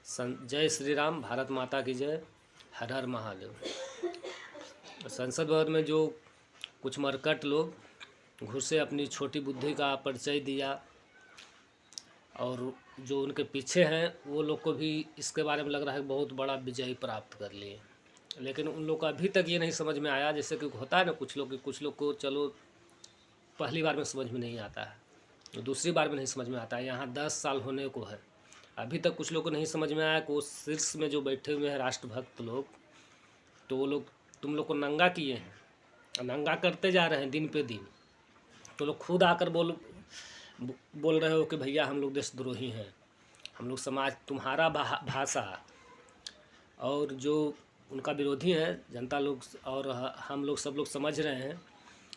जय श्री राम, भारत माता की जय, हर हर महादेव। संसद भवन में जो कुछ मरकट लोग घुसे, अपनी छोटी बुद्धि का परिचय दिया और जो उनके पीछे हैं वो लोग को भी इसके बारे में लग रहा है बहुत बड़ा विजय प्राप्त कर लिए। लेकिन उन लोग को अभी तक ये नहीं समझ में आया, जैसे कि होता है ना कुछ लोग को चलो पहली बार में समझ में नहीं आता है, तो दूसरी बार में नहीं समझ में आता है। यहाँ 10 साल होने को है, अभी तक कुछ लोग को नहीं समझ में आया कि वो शीर्ष में जो बैठे हुए हैं राष्ट्रभक्त लोग, तो वो लोग तुम लोग को नंगा किए हैं, नंगा करते जा रहे हैं दिन पे दिन। तो लोग खुद आकर बोल रहे हो कि भैया हम लोग देशद्रोही हैं, हम लोग समाज तुम्हारा भाषा और जो उनका विरोधी हैं जनता लोग और हम लोग सब लोग समझ रहे हैं,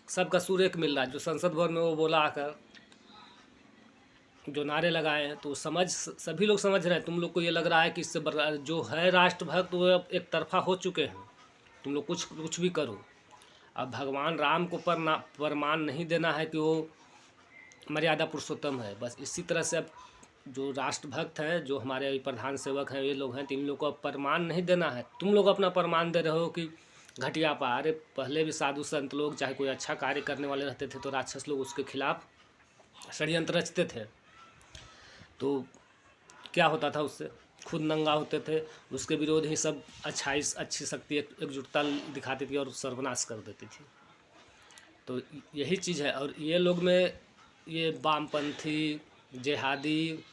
सबका सुर एक मिल रहा है। जो संसद भवन में वो बोला आकर जो नारे लगाए हैं, तो सभी लोग समझ रहे हैं। तुम लोग को ये लग रहा है कि इससे जो है राष्ट्रभक्त वो अब एक तरफा हो चुके हैं, तुम लोग कुछ भी करो। अब भगवान राम को प्रमाण नहीं देना है कि वो मर्यादा पुरुषोत्तम है। बस इसी तरह से अब जो राष्ट्रभक्त हैं, जो हमारे प्रधान सेवक हैं, ये लोग हैं, तो इन लोग को अब प्रमाण नहीं देना है। तुम लोग अपना प्रमाण दे रहे हो कि घटिया पा। अरे पहले भी साधु संत लोग चाहे कोई अच्छा कार्य करने वाले रहते थे तो राक्षस लोग उसके खिलाफ षड्यंत्र रचते थे, तो क्या होता था उससे? खुद नंगा होते थे, उसके विरोध ही सब अच्छी शक्ति एकजुटता दिखाती थी और सर्वनाश कर देती थी। तो यही चीज़ है। और ये लोग में ये वामपंथी, जिहादी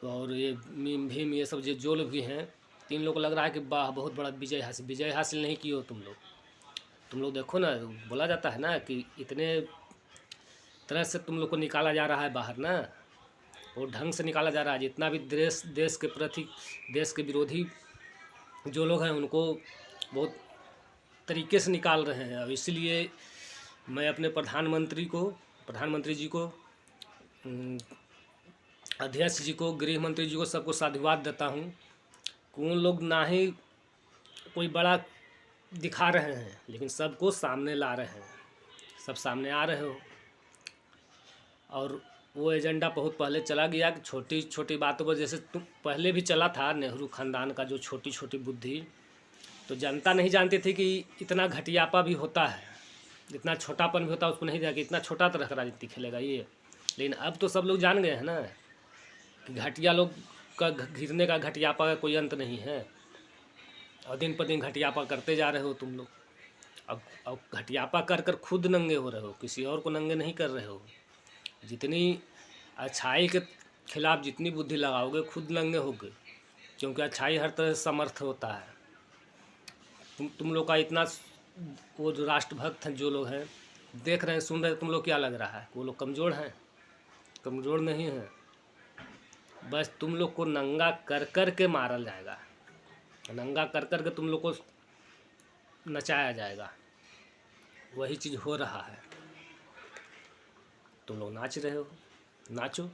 और ये भीम ये सब जो लोग भी हैं, तीन लोग को लग रहा है कि वाह बहुत बड़ा विजय हासिल नहीं किए हो तुम लोग देखो ना, बोला जाता है ना कि इतने तरह से तुम लोग को निकाला जा रहा है बाहर ना, और ढंग से निकाला जा रहा है। जितना भी देश के प्रति, देश के विरोधी जो लोग हैं, उनको बहुत तरीके से निकाल रहे हैं। और इसलिए मैं अपने प्रधानमंत्री जी को, अध्यक्ष जी को, गृह मंत्री जी को, सबको साधुवाद देता हूँ कि उन लोग ना ही कोई बड़ा दिखा रहे हैं, लेकिन सबको सामने ला रहे हैं, सब सामने आ रहे हो। और वो एजेंडा बहुत पहले चला गया कि छोटी छोटी बातों पर, जैसे तुम पहले भी चला था नेहरू खानदान का जो छोटी छोटी बुद्धि, तो जनता नहीं जानती थी कि इतना घटियापा भी होता है, इतना छोटापन भी होता है। उसको नहीं देखा कि इतना छोटा तरह का राजनीति खेलेगा ये। लेकिन अब तो सब लोग जान गए हैं ना कि घटिया लोग का घिरने का, घटियापा का कोई अंत नहीं है। और दिन पर दिन घटियापा करते जा रहे हो तुम लोग। अब घटियापा कर कर खुद नंगे हो रहे हो, किसी और को नंगे नहीं कर रहे हो। जितनी अच्छाई के खिलाफ जितनी बुद्धि लगाओगे, खुद नंगे होगे, क्योंकि अच्छाई हर तरह से समर्थ होता है। तुम लोग का इतना, वो जो राष्ट्रभक्त हैं जो लोग हैं, देख रहे हैं, सुन रहे हैं, तुम लोग क्या लग रहा है वो लोग कमज़ोर हैं? कमज़ोर नहीं हैं। बस तुम लोग को नंगा कर के मारल जाएगा, नंगा कर के तुम लोग को नचाया जाएगा। वही चीज़ हो रहा है। तुम लोग नाच रहे हो, नाचो।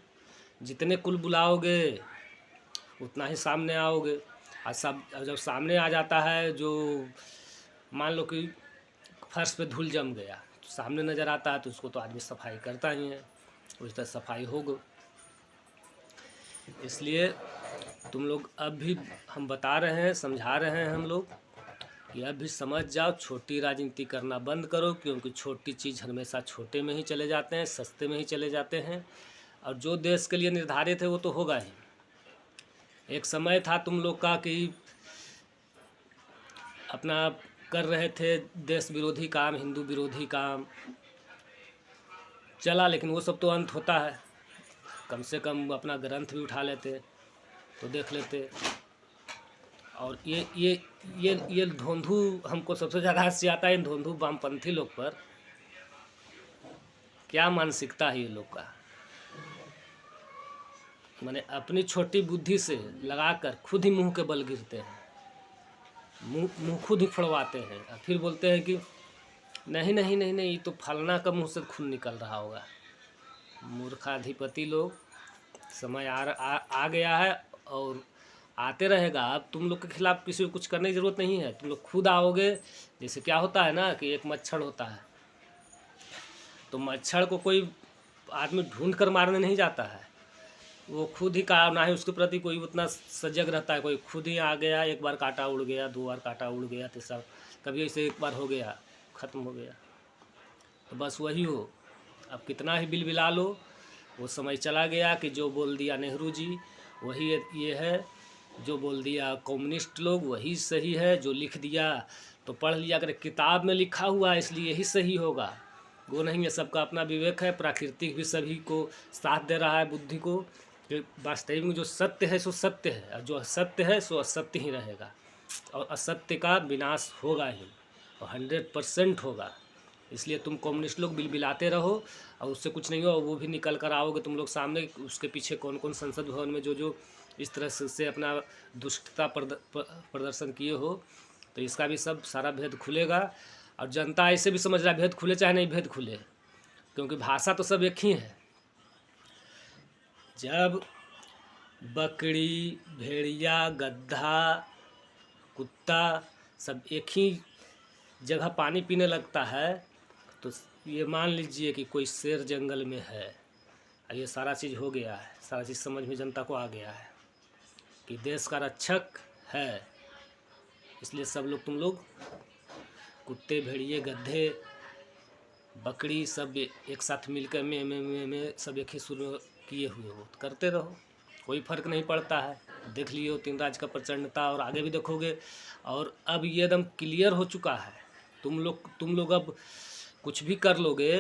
जितने कुल बुलाओगे उतना ही सामने आओगे। और जब सामने आ जाता है, जो मान लो कि फर्श पे धूल जम गया, तो सामने नज़र आता है, तो उसको तो आदमी सफाई करता ही है, उस तरह सफाई होगा। इसलिए तुम लोग अब भी, हम बता रहे हैं, समझा रहे हैं हम लोग कि अब भी समझ जाओ, छोटी राजनीति करना बंद करो, क्योंकि छोटी चीज़ हमेशा छोटे में ही चले जाते हैं, सस्ते में ही चले जाते हैं। और जो देश के लिए निर्धारित है वो तो होगा ही। एक समय था तुम लोग का कि अपना कर रहे थे देश विरोधी काम, हिंदू विरोधी काम चला, लेकिन वो सब तो अंत होता है। कम से कम अपना ग्रंथ भी उठा लेते तो देख लेते। और ये धोंधू हमको सबसे ज़्यादा हंसी आता है, इन धोंधू वामपंथी लोग पर। क्या मानसिकता है ये लोग का? माने अपनी छोटी बुद्धि से लगाकर खुद ही मुंह के बल गिरते हैं, मुंह खुद ही फड़वाते हैं, और फिर बोलते हैं कि नहीं नहीं नहीं नहीं, तो फलना का मुंह से खून निकल रहा होगा। मूर्खाधिपति लोग, समय आ गया है और आते रहेगा। अब तुम लोग के खिलाफ किसी को कुछ करने की ज़रूरत नहीं है, तुम लोग खुद आओगे। जैसे क्या होता है ना कि एक मच्छर होता है, तो मच्छर को कोई आदमी ढूंढ कर मारने नहीं जाता है, वो खुद ही का ना ही उसके प्रति कोई उतना सजग रहता है। कोई खुद ही आ गया, एक बार कांटा उड़ गया, 2 बार कांटा उड़ गया, तीसरा कभी ऐसे एक बार हो गया, ख़त्म हो गया। तो बस वही हो, अब कितना ही बिलबिला लो, वो समय चला गया कि जो बोल दिया नेहरू जी वही ये है, जो बोल दिया कम्युनिस्ट लोग वही सही है, जो लिख दिया तो पढ़ लिया कर, किताब में लिखा हुआ है इसलिए यही सही होगा, वो नहीं है। सबका अपना विवेक है, प्राकृतिक भी सभी को साथ दे रहा है, बुद्धि को, कि वास्तविक में जो सत्य है सो सत्य है, और जो असत्य है सो असत्य ही रहेगा, और असत्य का विनाश होगा ही, और 100% होगा। इसलिए तुम कम्युनिस्ट लोग बिलबिलाते रहो और उससे कुछ नहीं हो, वो भी निकल कर आओगे तुम लोग सामने, उसके पीछे कौन कौन संसद भवन में जो जो इस तरह से अपना दुष्टता प्रदर्शन किए हो, तो इसका भी सब सारा भेद खुलेगा। और जनता ऐसे भी समझ रहा है भेद खुले चाहे नहीं भेद खुले, क्योंकि भाषा तो सब एक ही है। जब बकरी, भेड़िया, गधा, कुत्ता सब एक ही जगह पानी पीने लगता है, तो ये मान लीजिए कि कोई शेर जंगल में है। और ये सारा चीज़ हो गया है, सारा चीज़ समझ में जनता को आ गया है कि देश का रक्षक है। इसलिए सब लोग, तुम लोग कुत्ते, भेड़िए, गधे, बकरी सब एक साथ मिलकर में सब एक ही सुर किए हुए हो, तो करते रहो, कोई फ़र्क नहीं पड़ता है। देख लियो 3 राज का प्रचंडता, और आगे भी देखोगे। और अब ये एकदम क्लियर हो चुका है, तुम लोग अब कुछ भी कर लोगे,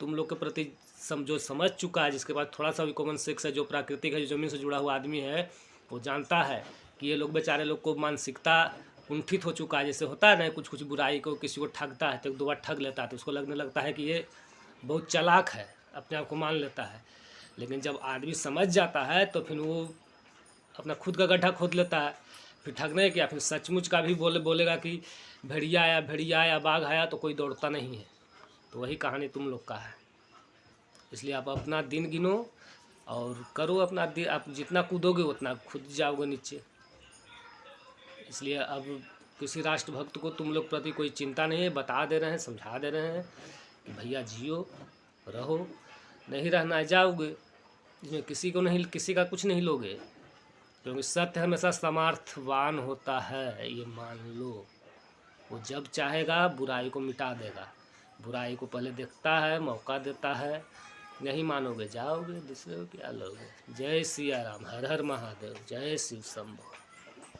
तुम लोग के प्रति जो समझ चुका है, जिसके पास थोड़ा सा भी कॉमन सेंस है, जो प्राकृतिक है, जो ज़मीन से जुड़ा हुआ आदमी है, वो जानता है कि ये लोग बेचारे लोग को मानसिकता कुंठित हो चुका है। जैसे होता है ना, कुछ बुराई को किसी को ठगता है तो 1-2 बार ठग लेता है तो उसको लगने लगता है कि ये बहुत चालाक है, अपने आप को मान लेता है। लेकिन जब आदमी समझ जाता है तो फिर वो अपना खुद का गड्ढा खोद लेता है, फिर ठगने क्या, फिर सचमुच का भी बोलेगा कि भेड़िया आया, बाघ आया तो कोई दौड़ता नहीं है। तो वही कहानी तुम लोग का है। इसलिए आप अपना दिन गिनो और करो अपना दिन, आप जितना कूदोगे उतना खुद जाओगे नीचे। इसलिए अब किसी राष्ट्रभक्त को तुम लोग प्रति कोई चिंता नहीं है, बता दे रहे हैं, समझा दे रहे हैं कि भैया जियो, रहो, नहीं रहना है जाओगे, इसमें किसी का कुछ नहीं लोगे, क्योंकि सत्य हमेशा सामर्थ्यवान होता है, ये मान लो। वो जब चाहेगा बुराई को मिटा देगा, बुराई को पहले देखता है, मौका देता है। नहीं मानोगे जाओगे, दूसरे को क्या लोगे। जय सिया राम, हर हर महादेव, जय शिव शंभो।